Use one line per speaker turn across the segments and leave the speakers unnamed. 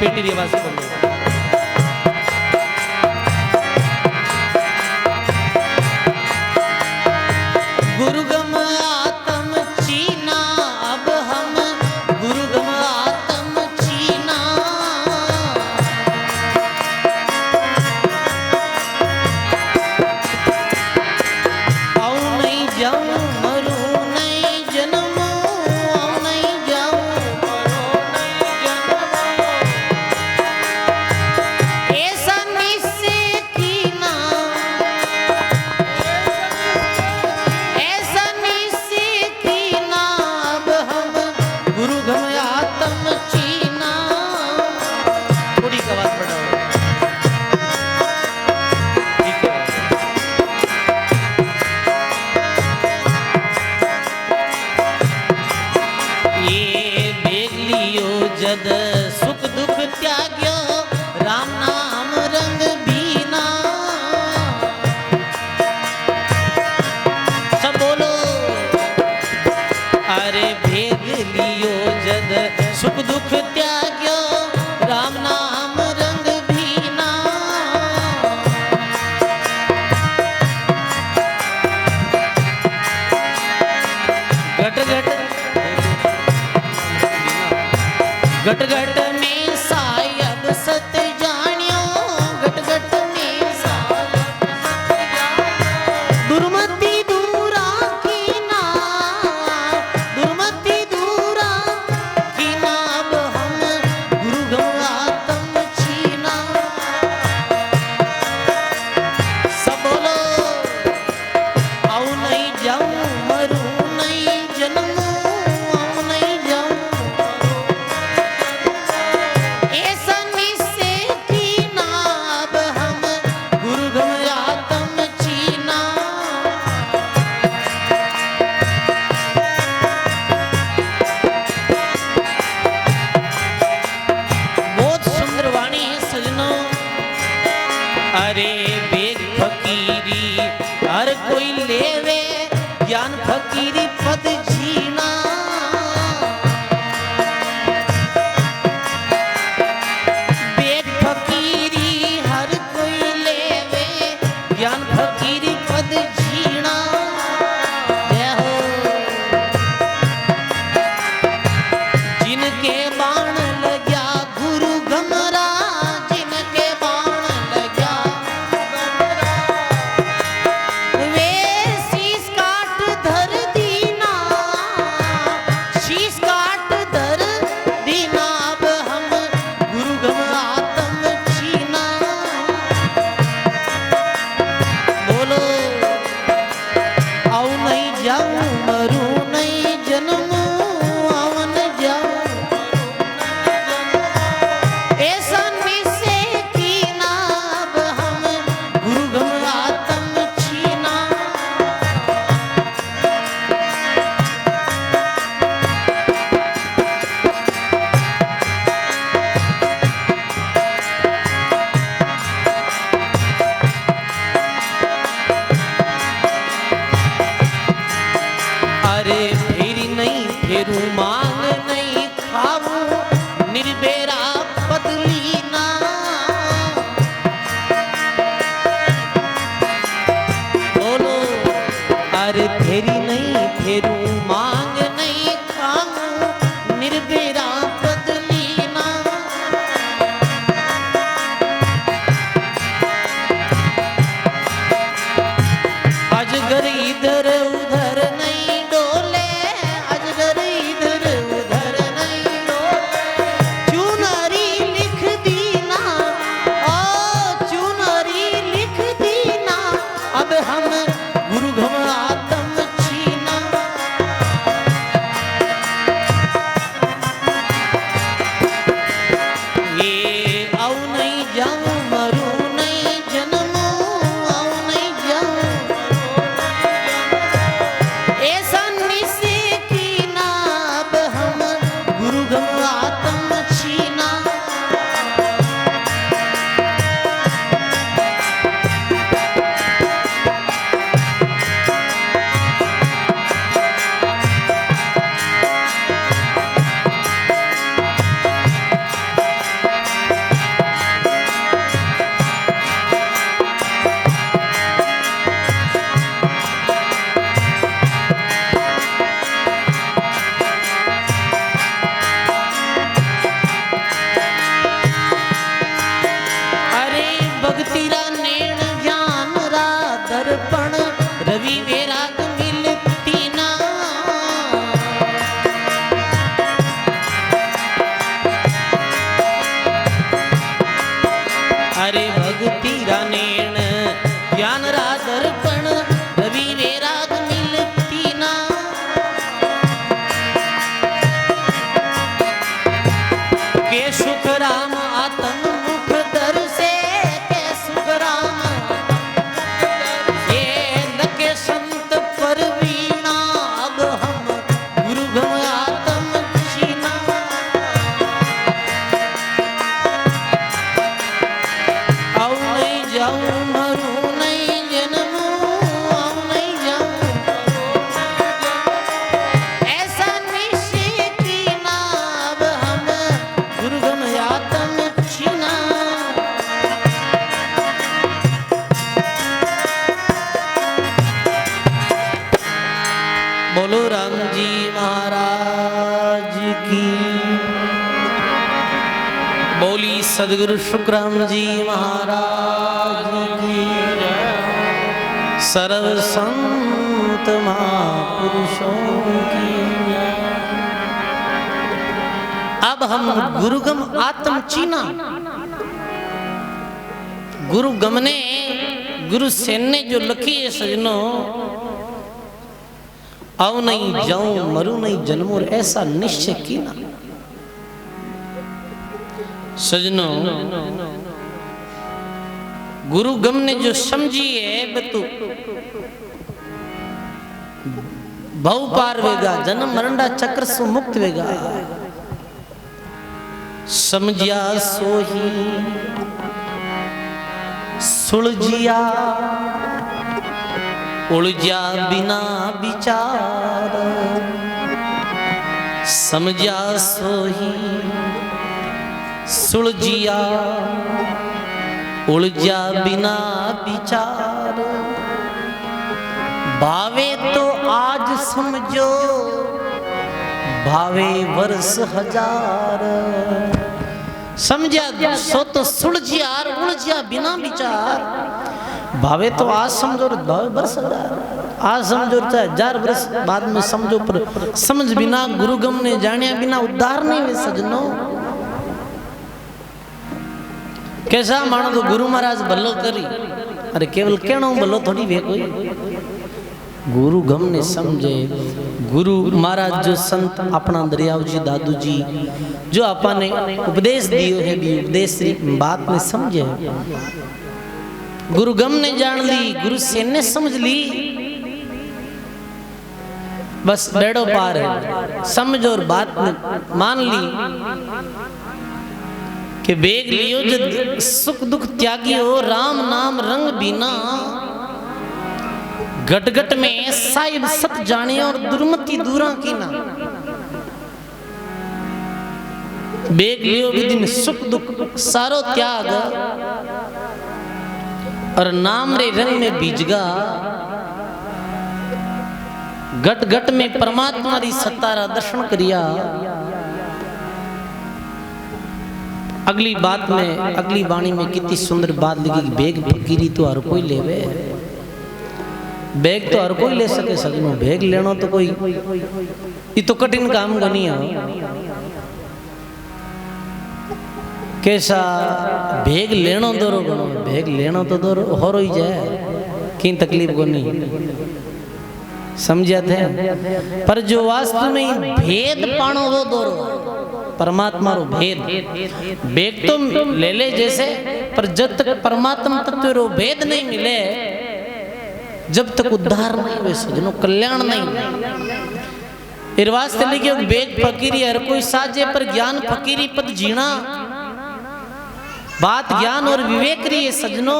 पेटी री आवाज कर लो। गुरुगम आत्म चीना, अब हम गुरुगम आत्म चीना। आऊ नहीं जाऊं मरू नहीं जन्मू, आऊ नहीं जाऊं मरू नहीं जन्मू। ऐसा निश्चय कीना, ऐसा निश्चय कीना, अब हम गुरुगम आत्म चीना। थोड़ी आवाज बढ़ाओ। ठीक है। ये बेग लियो जद सुख दुख त्याग्यो, राम नाम रंग बीना। सब बोलो। अरे भेद लियो जद सुख दुख त्याग्यो, राम नाम रंग भीना। घट घट घट घट में सायब सत जानियो, घट घट में सायब सत जानियो। दुर्मति दूरा कीना, दुर्मति दूरा कीना, अब हम गुरुगम आत्म चीना। सब बोलो। आऊ नहीं जाऊं मरू नहीं जन्मू, आऊ नहीं जाऊं। ऐसा निश्चय कीना, अब हम गुरुगम आत्म चीना। बहुत सुंदर वाणी है सजनों। अरे बेग फकीरी हर कोई लेवे, ज्ञान फकीरी पद जीना। बेग फकीरी हर कोई लेवे, ज्ञान फकीरी पद जीना। जय हो। जिनके बाण लग्या गुरु गमरा, जिनके बाण लग्या वे शीश काट धर दीना, शीश काट धर दीना। अब हम गुरुगम आत्म चीना। बोलो। आऊ नहीं जाऊं मरू नहीं जन्मू, आऊ नहीं जाऊं। ऐसा निश्चय कीना, अब हम गुरुगम आत्म चीना। अरे फेरी नहीं फेरू मांग नहीं खाऊं, निर्बेरा बदलीना। बोलो। अरे फेरी नहीं फेरू मांग नहीं खाऊं, निर्बेरा बदलीना। अजगर इधर उधर नहीं डोले, अजगर इधर उधर नहीं डोले। चुनरी लिख दीना, ओ चुनरी लिख दीना। अब हम गुरुगम आत्म चीना। भक्ति रा नेण ज्ञान रा दर्पण रवि वैराग मिलती ना। अरे भक्ति रा नेण ज्ञान रा दर्पण रवि वैराग मिलती ना। के सुख राम आत्म मुख दर्शे, के सुख राम ये लगे संत पर वीणा। अब हम गुरु गम आत्म छीना। आऊ नहीं जाऊं मरू नहीं जन्मू, आऊ नहीं जाऊं ऐसा निश्चित ना। अब हम गुरु गम आत्म छीना। बोलो राम जी महाराज की, बोली सदगुरु शुक्राम जी महाराज की, सर्व संत महापुरुषों की। अब हम गुरुगम आत्म चीना। गुरु गम ने गुरु सेन ने जो लिखी है सजनों, आऊ नहीं जाऊं मरू नहीं जन्मू, ऐसा निश्चय की ना। सजनों गुरु गम ने जो समझी है बतू भव पार वेगा, जन्म मरंडा चक्र से मुक्त वेगा। समझिया सोही सुलझिया, उलझा बिना विचार। समझा सोही सुलझिया, उलझा बिना विचार। भावे तो आज समझो, भावे वर्ष हजार। समझा सो तो सुलझिया, उलझा बिना विचार। भावे तो आज समझो, भावे वर्ष हजार। आज समझो चाहे 1000 वर्ष बाद में समझो, पर समझ बिना गुरुगम ने जानिया बिना उद्धार नहीं वे सजनो। कैसा मानो तो गुरु महाराज भलो करी, अरे केवल कहना भलो थोड़ी वे कोई। गुरु गम ने समझे, गुरु महाराज जो संत अपना दरियाव जी दादू जी जो आपने उपदेश दियो है, भी उपदेश बात में समझे। गुरु गम ने जान ली, गुरु सेन ने समझ ली, बस बेड़ो पार है। समझ और बात ने मान ली कि बेग लियो जब सुख दुख त्यागी हो, राम नाम रंग बिना। घट घट में साहिब सत जाने और दुर्मति दूरा की ना। बेग लियो विदिन सुख दुख सारो त्याग, और नाम रे रंग में बीजगा। घट घट में परमात्मा री सत्तारा दर्शन करिया। अगली बात में, अगली वाणी में कितनी सुंदर बात लिखी। बेग फकीरी तो हर कोई लेवे, बेग तो हर कोई ले सके सजनो। बेग लेना तो कोई ये तो कठिन काम नहीं है। कैसा बेग लेना दोरो गणो, बेग लेना तो दोरो हो रही जाए कि तकलीफ को नहीं समझा थे। पर जो वास्तव में भेद पानो वो दोरो परमात्मा रो भेद। बेग तो ले ले जैसे, पर जब तक परमात्मा तत्व रो भेद नहीं मिले, जब तक उद्धार नहीं हुए सजनो, कल्याण नहीं। इस वास्ते लिखे बेग फकीरी हर कोई साजे, पर ज्ञान फकीरी पद जीना। बात ज्ञान और विवेक रही है सजनो।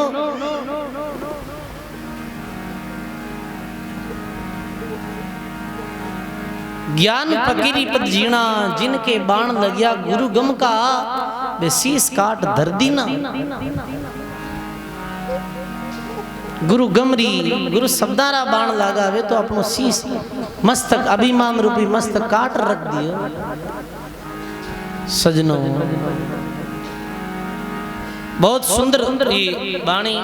ज्ञान फकीरी पद जीना, जिनके बाण लगिया गुरु गम का, वे शीस काट धर दीना। गुरु गमरी गुरु शब्दारा बाण लागा, वे तो अपनो शीस मस्तक अभिमान रूपी मस्तक काट रख दियो। सजनो बहुत सुंदर ये वाणी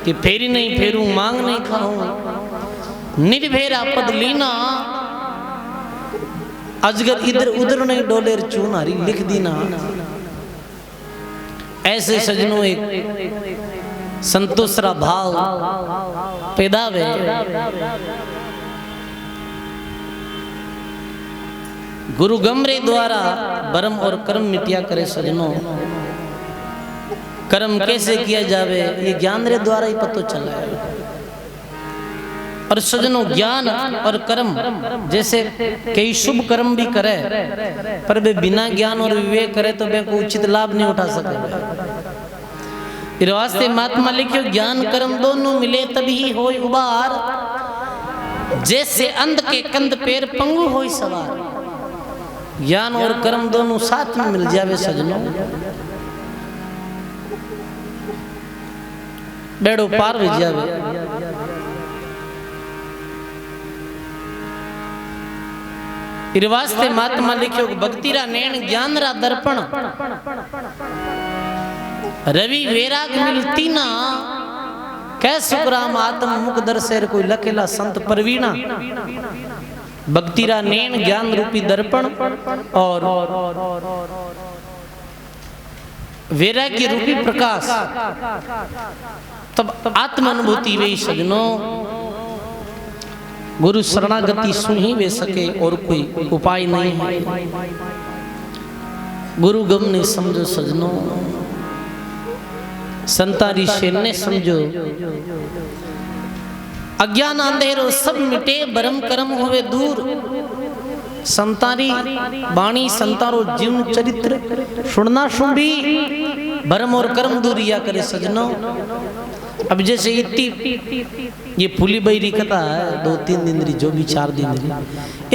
कि फेरी नहीं फेरू मांग नहीं खाऊं, निर्भेरा पद लीना, अजगर इधर उधर नहीं डोलेर चूनारी, लिख दी ना। ऐसे सजनों एक संतोषरा भाव पैदा वे। गुरु गमरे द्वारा बरम और कर्म मिटिया करे सजनों। कर्म कैसे किया जावे ये ज्ञान रे द्वारा ही पतो चला है। और सजनों ज्ञान और कर्म जैसे कई शुभ कर्म भी करे, पर वे बिना ज्ञान और विवेक करे तो वे को उचित लाभ नहीं उठा सके। इस वास्ते महात्मा लिखियो ज्ञान कर्म दोनों मिले तभी होय उबार, जैसे अंध के कंध पैर पंगु होय सवार। ज्ञान और कर्म दोनों साथ में मिल जावे सजनों, बेड़ो पार हो जावे। इस वास्ते महात्मा लिखियो भक्ति रा नैन ज्ञान रा दर्पण, रवि वैराग मिलती ना, कै सुखराम आत्म मुख दर्शेर कोई लखेला संत परवीना। भक्ति रा नैन ज्ञान रूपी दर्पण और वैराग्य रूपी प्रकाश, तब आत्म अनुभूति वे सजनों। गुरु शरणागति सुन ही वे सके और कोई उपाय नहीं है। गुरु गम ने समझो सजनों, संतारी शेर ने समझो। अज्ञान अंधेरो सब मिटे बरम करम होवे दूर। संतारी बाणी संतारो जीवन चरित्र सुनना सुन भी भरम और कर्म दूरिया करे सजनों। अब जैसे इतनी ये फूली बहरी कथा है, 2-3 दिन री जो भी 4 दिन री,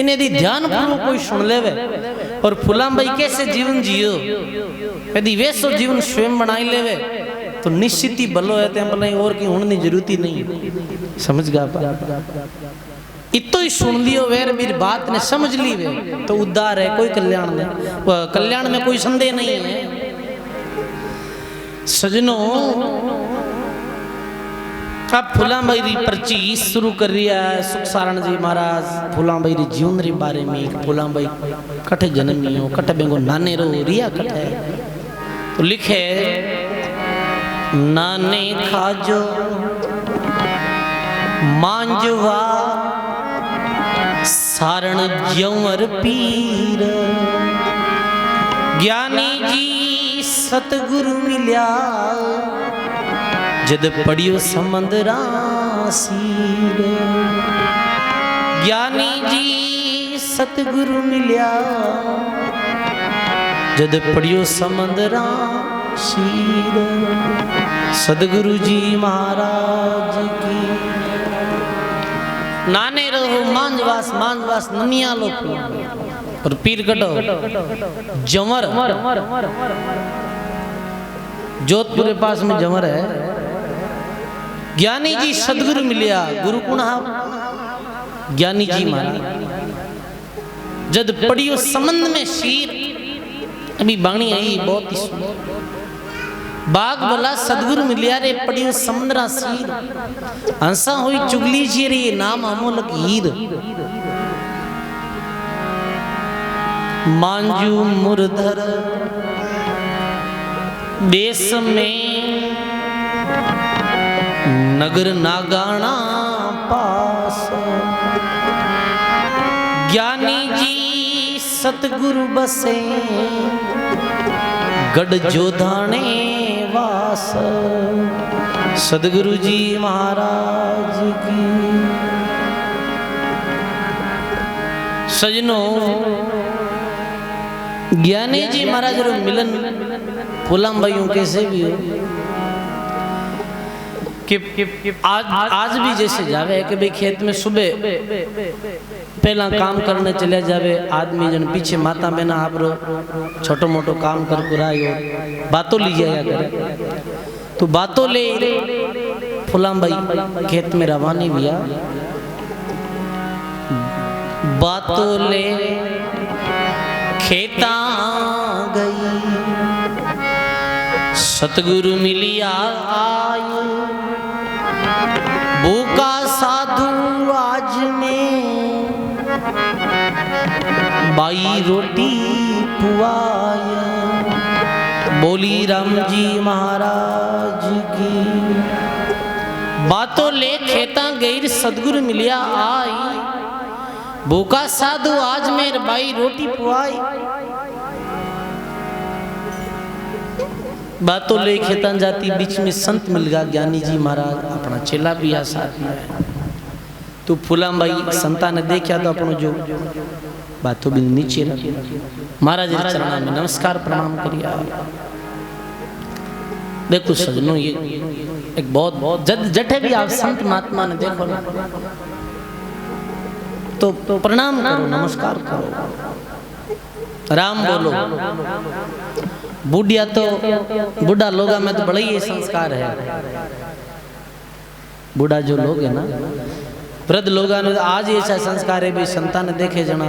इन्हें यदि ध्यान पूर्वक कोई सुन लेवे और फुलाम भाई कैसे जीवन जियो, यदि वैसो जीवन स्वयं बनाई लेवे तो निश्चित ही भलो है। ते और की होने जरूरत ही नहीं। समझ गा इतो ही सुन लियो वेर मेरी बात ने समझ ली वे तो उद्धार है, कोई कल्याण में कोई संदेह नहीं है सजनों। अब फुलाम भाई री पर्ची शुरू कर रिया है सुख सारण जी महाराज। फुलाम भाई री जीवन री बारे में, फुलाम भाई कठे जन्मी हो, कठे बेंगो नाने रो रिया कठे, तो लिखे नाने खाजो मांजवा सारण ज्योर पीर, ज्ञानी जी सतगुरु मिल्या जद पढ़ियो समंदरा सीर। ज्ञानी जी सतगुरु मिल्या जद पढ़ियो समंदरा शीर। सदगुरु जी महाराज की। नाने रहो मांझवास मांझवास ननिया लो और पीर कटो जमर। जोधपुर के पास में जमर है। ज्ञानी जी सदगुरु मिलिया, गुरु कुण ज्ञानी जी महाराज जद पढ़ियो संबंध में शीर। अभी बाणी आई बहुत ही सुंदर। बाग बोला सदगुरु मिलिया रे पढ़ियो समुद्रा सीर। हंसा हुई चुगली जी रे नाम अमोलक हीर। मांजू मुरधर देश में नगर नागाना पास। ज्ञानी जी सतगुरु बसे गढ़ जोधाने वास। सदगुरु जी महाराज की। सजनों ज्ञानी जी महाराज रो मिलन फुलाम भाइयों कैसे भी हो कि आज भी जैसे जावे कि भाई खेत में सुबह पहला काम करने चले जावे आदमी जन पीछे माता बहना आप रो छोटो मोटो काम कर पुरायो बातों ली जाया करे। तो बातों ले फुलाम भाई खेत में रवानी हुआ। बातों ले खेता गई सतगुरु मिलिया आयु भूखा साधु आज में बाई रोटी पुआया। बोली राम जी महाराज की। बातों ले खेता गई सतगुरु मिलिया आई भूखा साधु आज मेर बाई रोटी पुआई। बातों ले खेता जाती बीच में संत मिल गया ज्ञानी जी महाराज अपना चेला भी आ साथ में। तो फूलाम भाई संता ने देखा तो अपनो जो बातों भी नीचे महाराज चरणा में नमस्कार प्रणाम करिया। देखो सजनों ये एक बहुत जठे भी आप संत महात्मा ने देखो ना तो प्रणाम करो नमस्कार करो राम बोलो। बुढ़िया तो बुढ़ा लोगा में तो बड़ा ही संस्कार है। बूढ़ा जो लोग है ना वृद्ध लोगा ने आज ऐसा संस्कार है भी संता ने देखे जना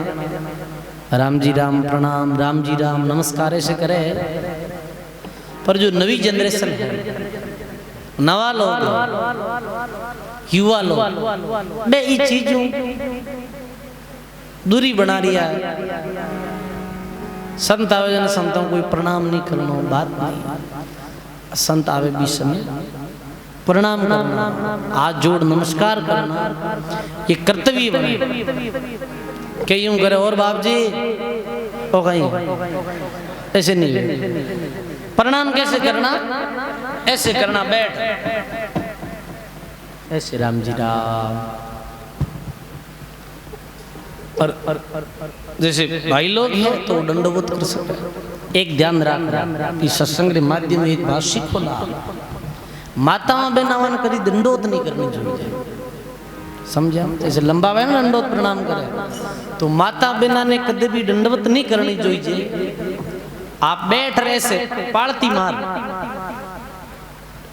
राम जी राम प्रणाम राम जी राम नमस्कार ऐसे करे। पर जो नवी जनरेशन है नवा लोग युवा लोग बे ये चीजों दूरी बना रिया है। संत आवे जन संतों कोई प्रणाम नहीं करना बात नहीं। संत आवे भी समय प्रणाम करना हाथ जोड़ नमस्कार करना ये कर्तव्य बने। कई यूं करे और बाप जी ओ कहीं ऐसे नहीं। प्रणाम कैसे करना ऐसे करना बैठ ऐसे राम जी राम। और जैसे भाई लोग हैं तो दंडवत कर सकते। एक ध्यान रख कि सत्संग के माध्यम एक बात सीखो ना माताओं बेनावन करी दंडोत नहीं करनी चाहिए। समझा जैसे लंबा है ना दंडोत प्रणाम करे तो माता बिना ने कदे भी दंडवत नहीं करनी चाहिए। आप बैठ रहे से पालती मार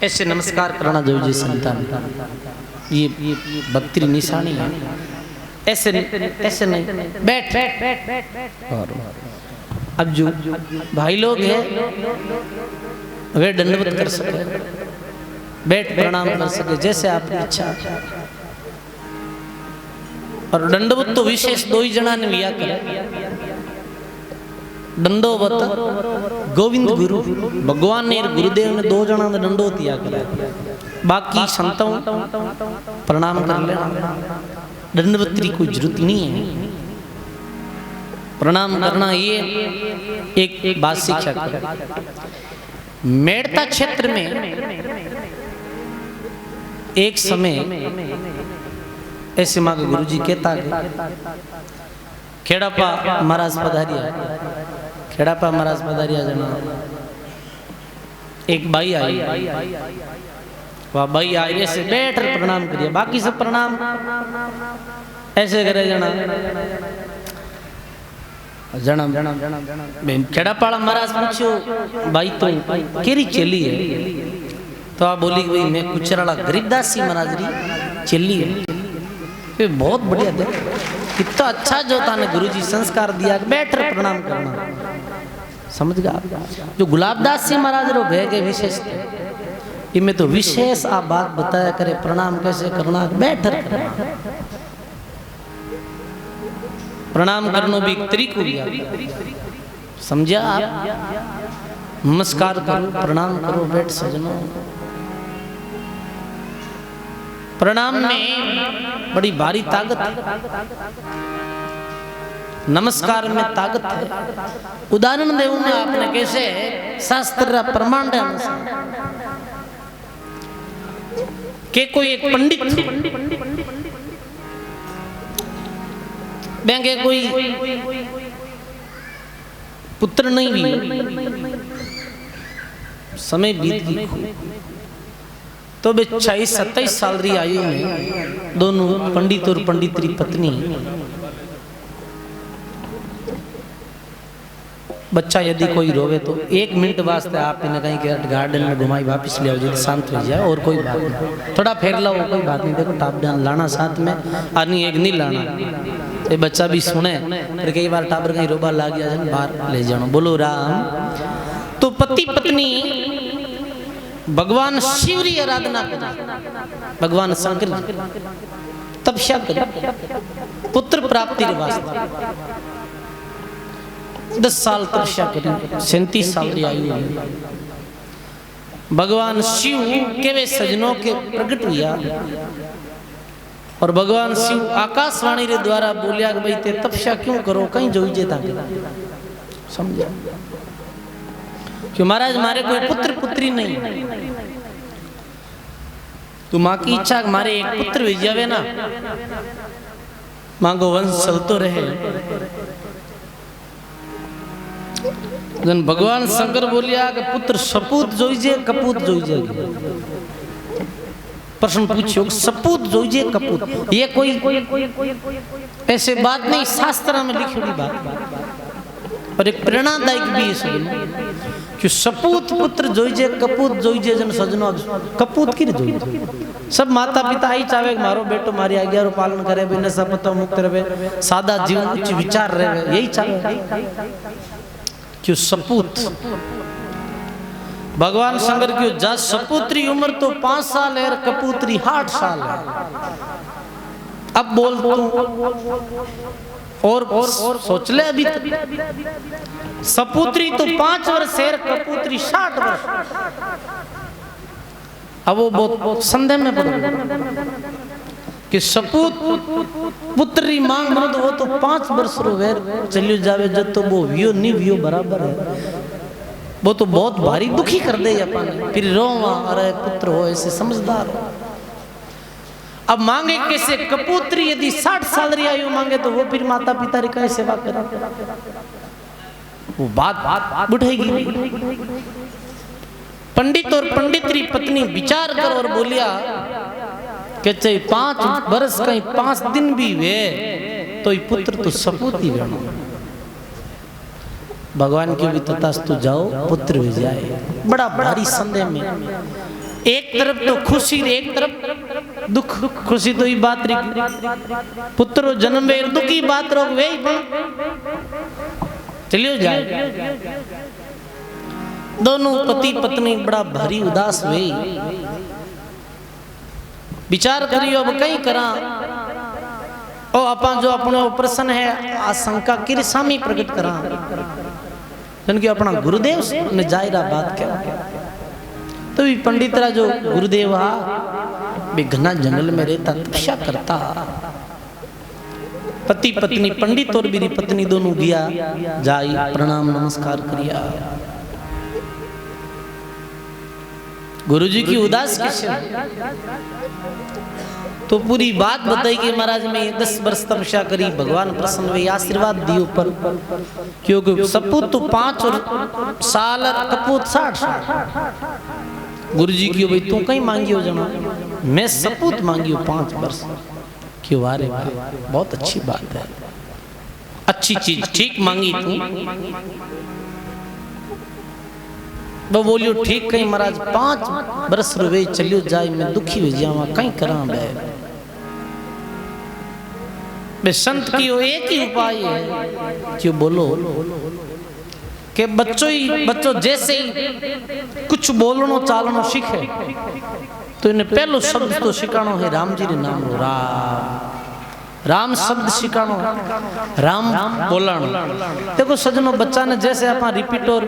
ऐसे नमस्कार करना चाहिए संतान। ये भक्ति निशानी है। ऐसे नहीं बैठ। और अब जो भाई लोग हैं वे दंडवत कर सके बैठ प्रणाम कर सके जैसे आपकी इच्छा। और दंडवत तो विशेष दो ही जना ने लिया करे। दंडोवत गोविंद गुरु भगवान ने गुरुदेव ने दो जना ने दंडोत किया करे। बाकी संतों प्रणाम कर लेना दंडवत की कोई जरूरत नहीं है। प्रणाम करना ये एक बात शिक्षा कर। मेड़ता क्षेत्र में एक समय ऐसे माँ गुरु जी कहता खेड़ापा महाराज पधारिया। खेड़ापा महाराज पधारिया जना एक बाई आई। वह बाई आई ऐसे बैठ प्रणाम करिए। बाकी सब प्रणाम ऐसे करे जना खेड़ापाड़ा महाराज पूछो भाई तो केरी चली है तो आप बोली भाई मैं कुचराला गरीबदासी महाराज री चली है। बहुत बढ़िया दे कितना अच्छा जो था ने गुरुजी संस्कार दिया बैठ प्रणाम करना। समझ गया जो गुलाबदास जी महाराज रो भय के विशेष इनमें तो विशेष आप बात बताया करे प्रणाम कैसे करना बैठ करना। प्रणाम करनो भी एक तरीको समझा आप। नमस्कार करो प्रणाम करो बैठ सजनो। प्रणाम में बड़ी भारी ताकत है। नमस्कार में ताकत है। उदाहरण देऊं मैं आपने कैसे शास्त्र प्रमाण के कोई एक पंडित बैंगे कोई पुत्र नहीं भी समय बीत गई तो बे 26-27 साल री आयु में दोनों पंडित और पंडित री पत्नी बच्चा यदि कोई रोवे तो 1 मिनट वास्ते आप इन्हें कहीं के गार्डन में घुमाई वापस ले आओ जी शांत हो जाए और कोई बात नहीं। थोड़ा फेर लो कोई बात नहीं। देखो टाप ध्यान लाना साथ में आनी एक नहीं लाना। ये बच्चा भी सुने फिर कई बार टापर कहीं रोबा लाग गया बाहर ले जाना। बोलो राम। तो पति पत्नी भगवान शिव री आराधना करी, भगवान शंकर तपस्या करी पुत्र प्राप्ति रे वास्ते 10 साल तपस्या करी, 37 साल री आयु है। भगवान शिव केवे सजनों के प्रकट हुआ और भगवान शिव आकाशवाणी रे द्वारा बोलिया कि भाई ते तपस्या क्यों करो, कहीं जोई जेता समझा क्यों महाराज मारे कोई पुत्र पुत्री नहीं, तू माँ की इच्छा मारे एक पुत्र भेज जावे ना, माँ को वंश चलतो रहे। भगवान शंकर बोलिया कि पुत्र सपूत जोईजे कपूत जोईजे। प्रश्न पूछो सपूत जोईजे कपूत, ये कोई ऐसे बात नहीं, शास्त्र में लिखी हुई बात और एक प्रेरणादायक भी है कि सपूत पुत्र जोईजे कपूत जोईजे। जन सजनो कपूत की जोईजे, सब माता पिता ही चाहे मारो बेटो मारी आज्ञा रो पालन करे, बिना सपतो मुक्त रहे, सादा जीवन उच्च विचार रहे, यही चाहे क्यों सपूत। भगवान शंकर की जा सपूत्री उम्र तो 5 साल है और कपूत्री 8 साल है। अब बोल और सोच ले अभी सपूत्री तो 5 वर्ष है, कपूत्री 60 वर्ष। अब वो बहुत संदेह में पड़ गया कि सपूत पुत्री मांग मनो तो वो तो 5 वर्ष रो वेर चलियो जावे, जब तो वो वियो नहीं वियो बराबर है, वो तो बहुत भारी दुखी कर दे अपन, फिर रोवा अरे पुत्र हो ऐसे समझदार हो। अब मांगे कैसे कपूत्री, यदि 60 साल री आयु मांगे तो वो फिर माता पिता री कैसे सेवा करे, वो बात उठेगी। पंडित और पंडित री पत्नी विचार कर और बोलिया कि चाहे 5 वर्ष कहीं 5 दिन भी वे तो ये पुत्र तो सपूत ही रहना। भगवान की भी तथास्तु जाओ पुत्र भी जाए। बड़ा भारी संदेह में, एक तरफ तो खुशी एक तरफ दुख। खुशी तो ये बात रही पुत्र जन्म में, दुखी बात रोक वे चलियो जाए। दोनों पति पत्नी बड़ा भारी उदास हुए, विचार करियो अब कहीं करा ओ अपन जो अपने प्रश्न है आशंका की सामी प्रकट करा, क्योंकि अपना गुरुदेव ने जायरा बात क्या तो भी पंडितरा जो गुरुदेव हा भी घना जंगल में रहता तपस्या करता। पति पत्नी पंडित और मेरी पत्नी दोनों गया जाई प्रणाम नमस्कार करिया। गुरुजी की उदास किसे तो पूरी बात बताई कि महाराज मैं 10 वर्ष तपस्या करी, भगवान प्रसन्न हुए, आशीर्वाद दियो पर क्योंकि सपूत तो 5 साल और कपूत 60 साल। गुरुजी की भाई तू कहीं मांगियो जना, मैं सपूत मांगियो 5 वर्ष क्यों? अरे बहुत अच्छी बात है, अच्छी चीज ठीक मांगी तू। वो बोलियो ठीक कहीं महाराज 5 वर्ष रुवे चलियो जाए, मैं दुखी हो जावा कहीं करा बे संत की एक ही उपाय है क्यों बोलो कि बच्चों जैसे ही कुछ बोलनो चालनो सीखे तो इन्हें पहलो शब्द तो सिखानो है राम जी रे नाम रो, राम शब्द सिखानो, राम बोलानो। देखो सजनो बच्चा ने जैसे अपन रिपीट और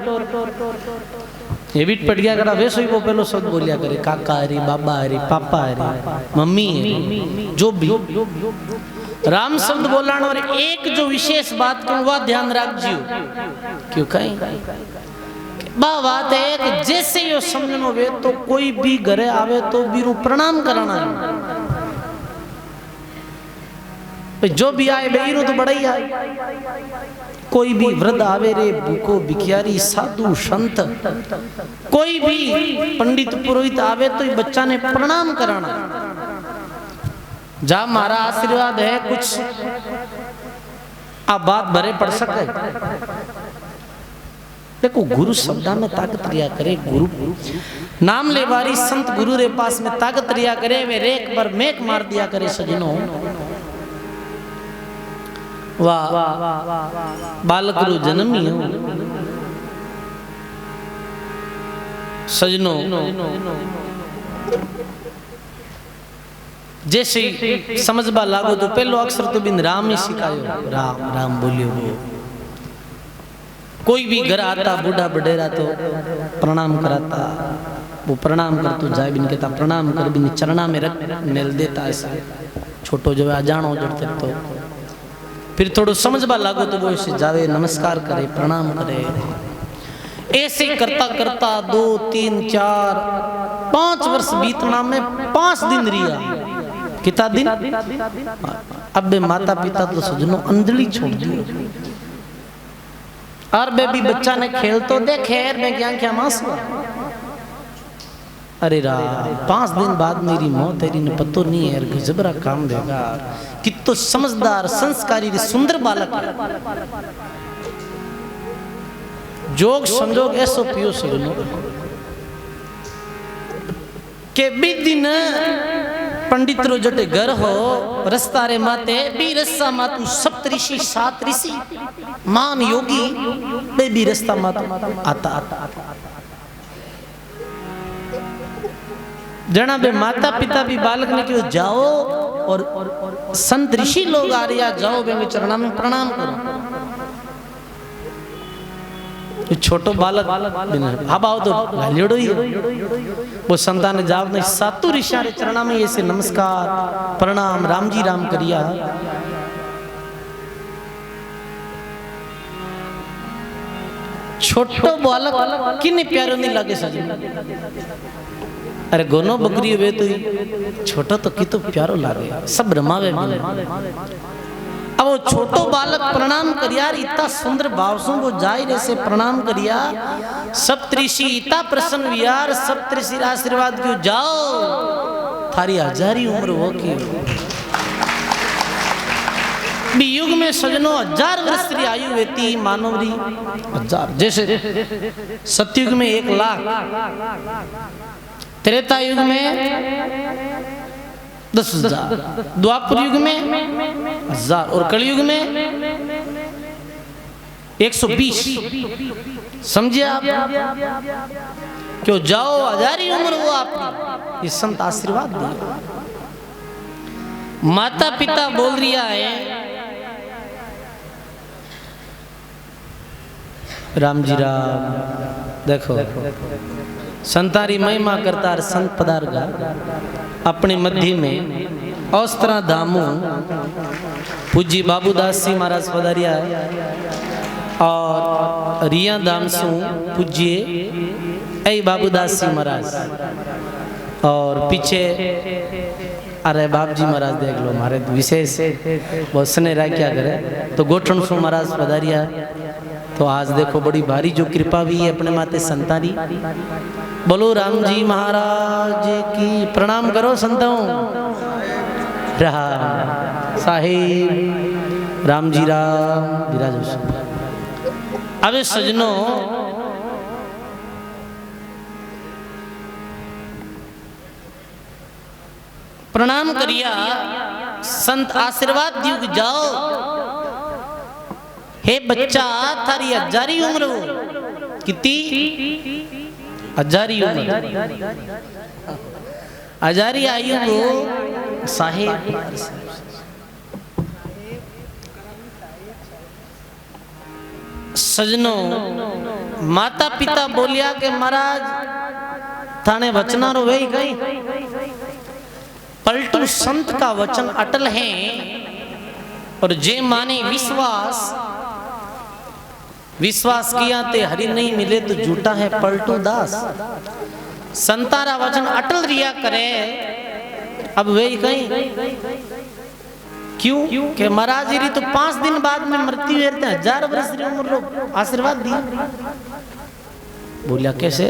हैबिट पड़ गया करा वैसे ही वो पहलो शब्द बोलिया करे, काका हरी, बाबा हरी, पापा हरी, मम्मी हरी, जो भी राम शब्द बोलाना। और एक जो विशेष बात को वह ध्यान रख जियो क्यों कहीं बात है कि जैसे यो समझनो वे तो कोई भी घरे आवे तो बीरू प्रणाम कराना है, जो भी आए बेरू तो बड़ा ही आए। कोई भी वृद्ध आवे रे, भूखो भिखियारी, साधु संत, कोई भी पंडित पुरोहित आवे तो बच्चा ने प्रणाम कराना। जा मारा आशीर्वाद है कुछ आप बात भरे पड़ सके। देखो गुरु शब्दा में ताकत रिया करे, गुरु नाम ले बारी संत गुरु रे पास में ताकत रिया करे, वे रेक पर मेक मार दिया करे सजनो। वाह बालक रो जन्मी हो सजनों, जैसे समझबा लागो तो पहलो अक्षर तो बिन राम ही सिखायो, राम राम बोलियो। वो कोई भी घर आता बूढ़ा बडेरा तो प्रणाम कराता, वो प्रणाम कर तो जाए बिन कहता प्रणाम कर, बिन चरणा में रख मेल देता। ऐसा छोटो जो अजानो जड़ते तो फिर थोड़ो समझबा लागो तो वो ऐसे जावे, नमस्कार करे, प्रणाम करे। ऐसे करता करता 2 3 4 5 वर्ष बीतना में 5 दिन रिया। कितना दिन? अब बे माता पिता तो सजनों अंधली छोड़ दियो, और बेबी बच्चा ने खेल तो दे, खैर मैं क्या मास हुआ। अरे रा 5 दिन बाद मेरी मौत तेरी ने पतो नहीं है, गजबरा काम देगा। कितो समझदार संस्कारी सुंदर बालक है। जोग संजोग ऐसो पियो सजनो के भी दिन पंडित रो जटे घर हो रस्ता रे माते भी रस्ता मातु सप्त ऋषि 7 ऋषि मान योगी बे भी रस्ता मातु आता जना बे माता पिता भी बालक ने क्यों जाओ और संत ऋषि लोग आ रहे, जाओ बे चरणा में प्रणाम करो। छोटो बालक हाबाओ तो लालियोड़ो ही वो संतान जाव ने 7 ऋषि रे चरणा में ऐसे नमस्कार प्रणाम राम जी राम करिया। छोटो बालक किन्ने प्यारो नहीं लगे सजन। अरे गोनो बकरी वे तो छोटो तो कितो प्यारो लागे, सब रमावे में। अब वो छोटो बालक प्रणाम करिया, इतना सुंदर भाव से वो जाय रे से प्रणाम करिया। सप्तऋषि इतना प्रसन्न वियार, सप्तऋषि आशीर्वाद क्यों जाओ थारी हजारी उम्र हो की भी युग में सजनों 1000 वर्ष की आयु वेती मानवरी 1000। जैसे सतयुग में 1 लाख, त्रेता युग में 10,000, द्वापर युग में 1000 और कलयुग में 120। समझिए आप क्यों जाओ हजारी उम्र हो आपकी, ये संत आशीर्वाद दिया। माता पिता बोल रिया है राम जी राम। देखो संतारी महिमा करता संत पदार्गा अपने मध्य में औस्त्रा धामू पूज्य बाबूदास जी महाराज पधारिया और रिया धामसू पूज्य ऐ बाबूदास जी महाराज, और पीछे अरे बाप जी महाराज देख लो हमारे विशेष बहुत स्नेह रहा क्या करे तो गोठन सु महाराज पधारिया। तो आज देखो बड़ी भारी जो कृपा भी है अपने माते संतारी। बोलो राम जी महाराज की, प्रणाम करो संतों। राम साहिब राम जी राम विराज। अबे सजनों प्रणाम करिया, संत आशीर्वाद दियो जाओ। हे बच्चा थारी हजारी उम्र हो, कितनी हजारी उम्र, हजारी आयु हो साहेब। सजनों माता पिता बोलिया के महाराज थाने वचना रो वे गई, पलटू संत का वचन अटल है और जे माने विश्वास किया ते हरि नहीं मिले तो झूठा है पलटू दास। संतारा वचन अटल रिया करे। अब वे कहीं क्यों के महाराज जी तो 5 दिन बाद में मृत्यु रहते हैं, 1000 वर्ष की उम्र लोग आशीर्वाद दिया। बोलिया कैसे?